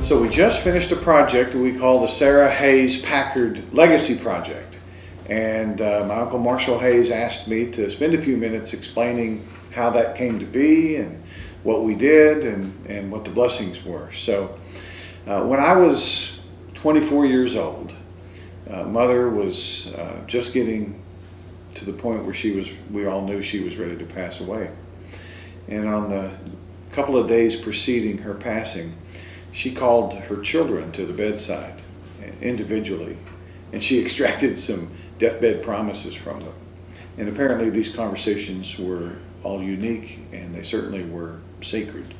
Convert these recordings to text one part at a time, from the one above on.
So we just finished a project that we call the Sarah Hayes Packard Legacy Project. And my Uncle Marshall Hayes asked me to spend a few minutes explaining how that came to be and what we did and what the blessings were. So when I was 24 years old, Mother was just getting to the point where we all knew she was ready to pass away. And on the couple of days preceding her passing, she called her children to the bedside individually, and she extracted some deathbed promises from them. And apparently these conversations were all unique, and they certainly were sacred.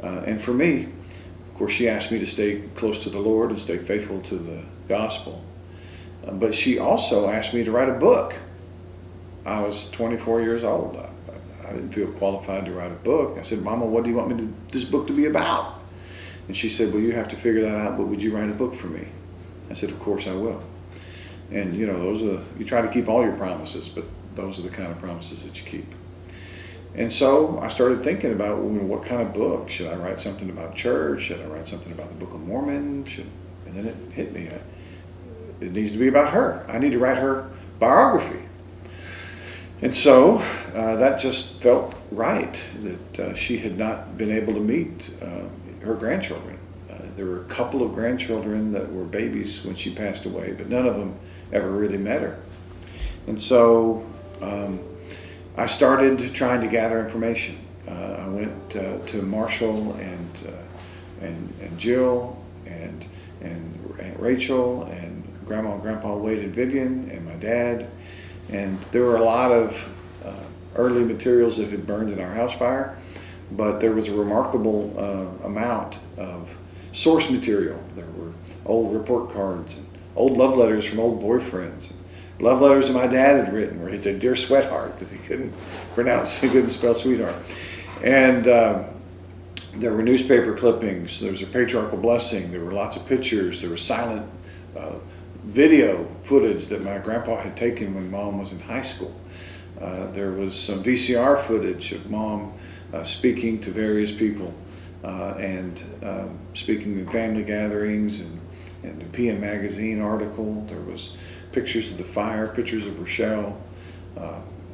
And for me, of course, she asked me to stay close to the Lord and stay faithful to the gospel. But she also asked me to write a book. I was 24 years old. I didn't feel qualified to write a book. I said, Mama, what do you want this book to be about? And she said, well, you have to figure that out, but would you write a book for me? I said, of course I will. And you know, you try to keep all your promises, but those are the kind of promises that you keep. And so I started thinking about, what kind of book? Should I write something about church? Should I write something about the Book of Mormon? And then it hit me. It needs to be about her. I need to write her biography. And so that just felt right, that she had not been able to meet her grandchildren. There were a couple of grandchildren that were babies when she passed away, but none of them ever really met her. And so I started trying to gather information. I went to Marshall and Jill and Aunt Rachel and Grandma and Grandpa Wade and Vivian and my dad. And there were a lot of early materials that had burned in our house fire, but there was a remarkable amount of source material. There were old report cards and old love letters from old boyfriends. Love letters that my dad had written where he'd say, "Dear Sweetheart," because he couldn't pronounce, he couldn't spell sweetheart. And there were newspaper clippings. There was a patriarchal blessing. There were lots of pictures. There was silent video footage that my grandpa had taken when Mom was in high school. There was some VCR footage of Mom speaking to various people and speaking in family gatherings and the PM Magazine article. There was pictures of the fire, pictures of Rochelle.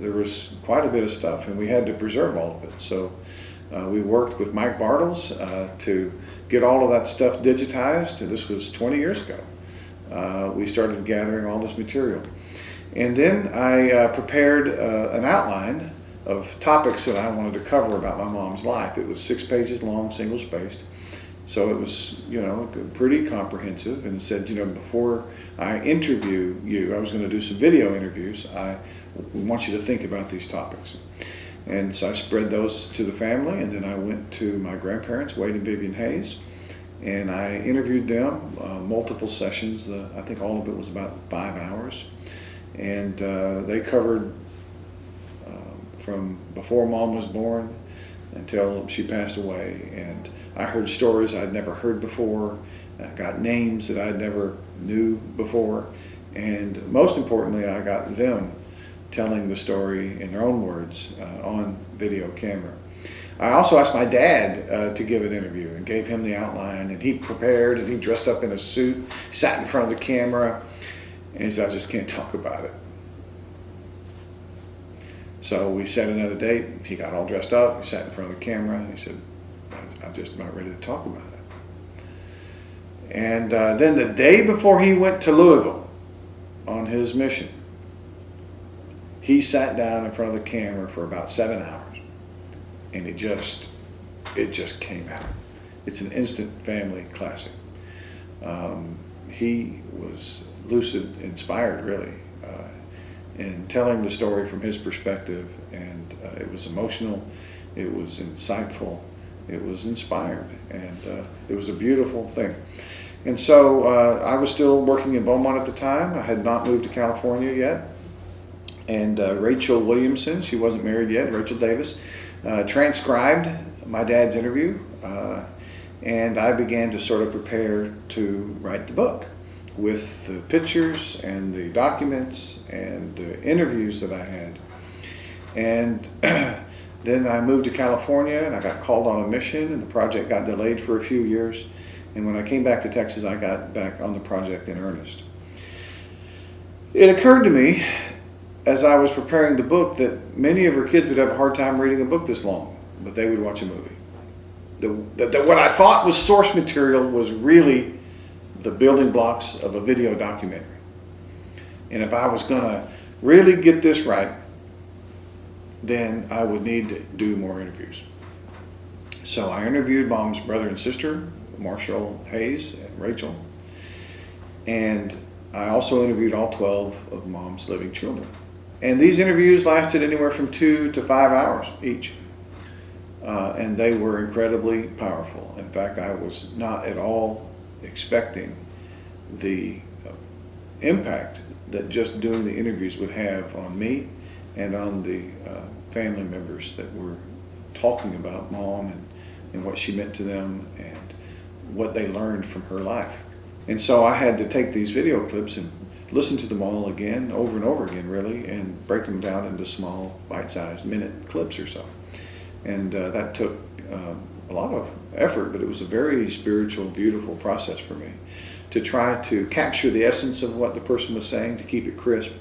There was quite a bit of stuff, and we had to preserve all of it. So we worked with Mike Bartles to get all of that stuff digitized. This was 20 years ago. We started gathering all this material. And then I prepared an outline of topics that I wanted to cover about my mom's life. It was 6 pages long, single-spaced. So it was, pretty comprehensive, and said, before I interview you, I was going to do some video interviews. I want you to think about these topics. And so I spread those to the family, and then I went to my grandparents, Wade and Vivian Hayes, and I interviewed them, multiple sessions. I think all of it was about 5 hours. And they covered from before Mom was born until she passed away. And I heard stories I'd never heard before. I got names that I'd never knew before. And most importantly, I got them telling the story in their own words on video camera. I also asked my dad to give an interview and gave him the outline, and he prepared and he dressed up in a suit, sat in front of the camera, and he said, "I just can't talk about it." So we set another date. He got all dressed up, he sat in front of the camera, and he said, "I'm just about ready to talk about it." And then the day before he went to Louisville on his mission, he sat down in front of the camera for about 7 hours. And it just came out. It's an instant family classic. He was lucid, inspired really, in telling the story from his perspective, and it was emotional, it was insightful, it was inspired, and it was a beautiful thing. And so I was still working in Beaumont at the time. I had not moved to California yet. And Rachel Williamson, she wasn't married yet, Rachel Davis, transcribed my dad's interview, and I began to sort of prepare to write the book with the pictures and the documents and the interviews that I had. And then I moved to California, and I got called on a mission, and the project got delayed for a few years. And when I came back to Texas, I got back on the project in earnest. It occurred to me as I was preparing the book that many of her kids would have a hard time reading a book this long, but they would watch a movie. That what I thought was source material was really the building blocks of a video documentary. And if I was going to really get this right, then I would need to do more interviews. So I interviewed Mom's brother and sister, Marshall Hayes and Rachel, and I also interviewed all 12 of Mom's living children. And these interviews lasted anywhere from 2 to 5 hours each. And they were incredibly powerful. In fact, I was not at all expecting the impact that just doing the interviews would have on me and on the family members that were talking about Mom and what she meant to them and what they learned from her life. And so I had to take these video clips and listen to them all again, over and over again really, and break them down into small bite-sized minute clips or so. And that took a lot of effort, but it was a very spiritual, beautiful process for me to try to capture the essence of what the person was saying, to keep it crisp,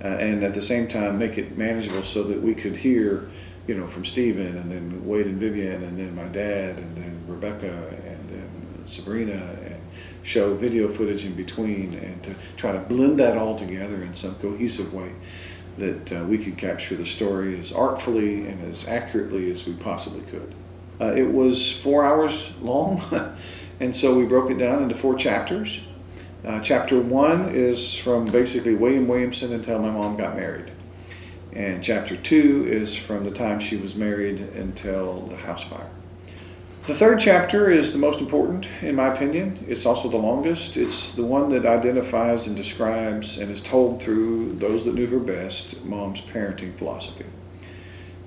and at the same time make it manageable so that we could hear, you know, from Stephen, and then Wade and Vivian, and then my dad, and then Rebecca, and then Sabrina, and show video footage in between, and to try to blend that all together in some cohesive way that we could capture the story as artfully and as accurately as we possibly could. It was 4 hours long, and so we broke it down into 4 chapters. Chapter 1 is from basically William Williamson until my mom got married. And chapter 2 is from the time she was married until the house fire. The 3rd chapter is the most important, in my opinion. It's also the longest. It's the one that identifies and describes and is told through those that knew her best, Mom's parenting philosophy.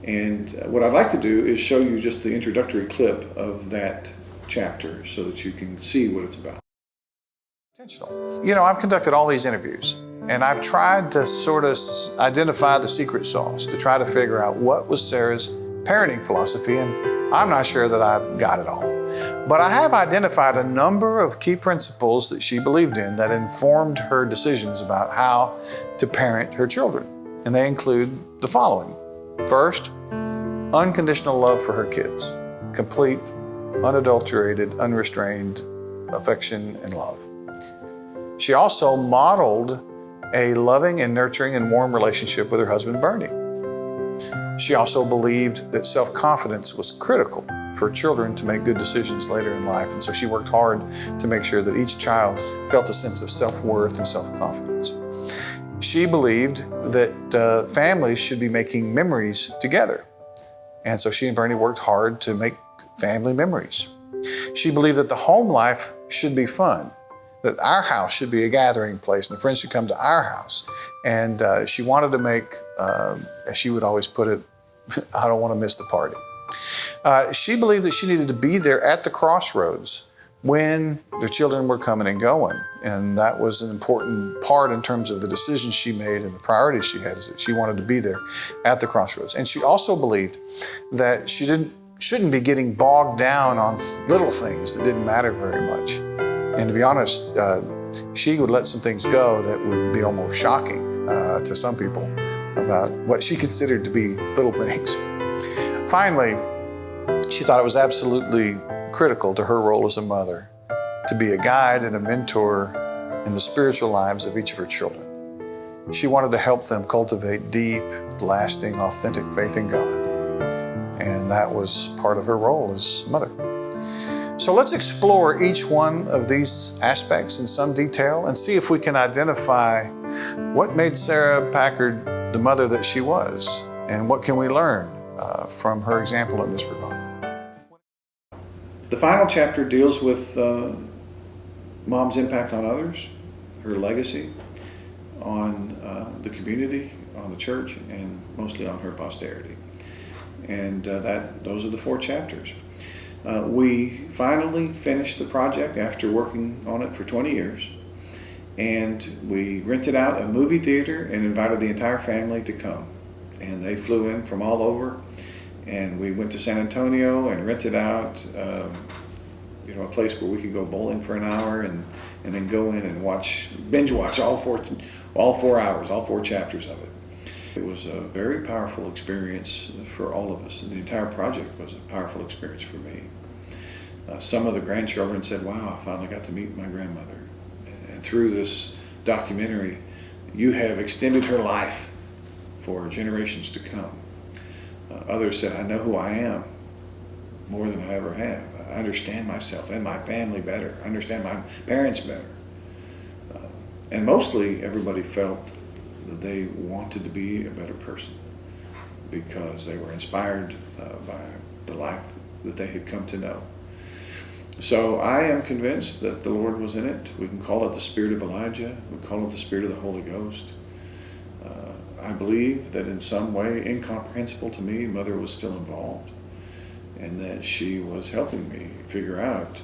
And what I'd like to do is show you just the introductory clip of that chapter so that you can see what it's about. Intentional. You know, I've conducted all these interviews, and I've tried to sort of identify the secret sauce, to try to figure out what was Sarah's parenting philosophy, and I'm not sure that I've got it all. But I have identified a number of key principles that she believed in that informed her decisions about how to parent her children. And they include the following. First, unconditional love for her kids. Complete, unadulterated, unrestrained affection and love. She also modeled a loving and nurturing and warm relationship with her husband, Bernie. She also believed that self-confidence was critical for children to make good decisions later in life, and so she worked hard to make sure that each child felt a sense of self-worth and self-confidence. She believed that families should be making memories together, and so she and Bernie worked hard to make family memories. She believed that the home life should be fun, that our house should be a gathering place and the friends should come to our house. And she wanted to make, as she would always put it, I don't want to miss the party. She believed that she needed to be there at the crossroads when the children were coming and going. And that was an important part in terms of the decisions she made and the priorities she had, is that she wanted to be there at the crossroads. And she also believed that she shouldn't be getting bogged down on little things that didn't matter very much. And to be honest, she would let some things go that would be almost shocking to some people about what she considered to be little things. Finally, she thought it was absolutely critical to her role as a mother to be a guide and a mentor in the spiritual lives of each of her children. She wanted to help them cultivate deep, lasting, authentic faith in God. And that was part of her role as mother. So let's explore each one of these aspects in some detail and see if we can identify what made Sarah Packard the mother that she was, and what can we learn from her example in this regard. The final chapter deals with Mom's impact on others, her legacy on the community, on the church, and mostly on her posterity. And those are the 4 chapters. We finally finished the project after working on it for 20 years, and we rented out a movie theater and invited the entire family to come. And they flew in from all over, and we went to San Antonio and rented out a place where we could go bowling for an hour and then go in and binge watch all 4 hours, all 4 chapters of it. It was a very powerful experience for all of us, and the entire project was a powerful experience for me. Some of the grandchildren said, wow, I finally got to meet my grandmother. And through this documentary, you have extended her life for generations to come. Others said, I know who I am more than I ever have. I understand myself and my family better. I understand my parents better. And mostly everybody felt that they wanted to be a better person because they were inspired by the life that they had come to know. So I am convinced that the Lord was in it. We can call it the spirit of Elijah. We call it the spirit of the Holy Ghost. I believe that in some way, incomprehensible to me, Mother was still involved, and that she was helping me figure out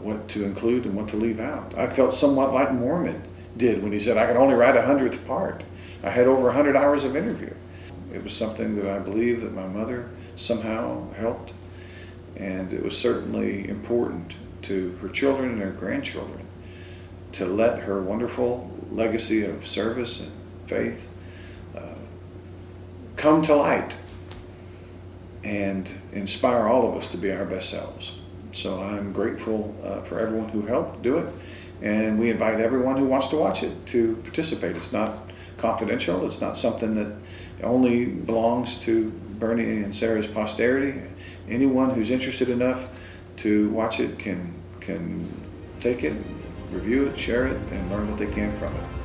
what to include and what to leave out. I felt somewhat like Mormon did when he said, I could only write 100th part. I had over 100 hours of interview. It was something that I believe that my mother somehow helped, and it was certainly important to her children and her grandchildren to let her wonderful legacy of service and faith come to light and inspire all of us to be our best selves. So I'm grateful for everyone who helped do it, and we invite everyone who wants to watch it to participate. It's not confidential. It's not something that only belongs to Bernie and Sarah's posterity. Anyone who's interested enough to watch it can take it, review it, share it, and learn what they can from it.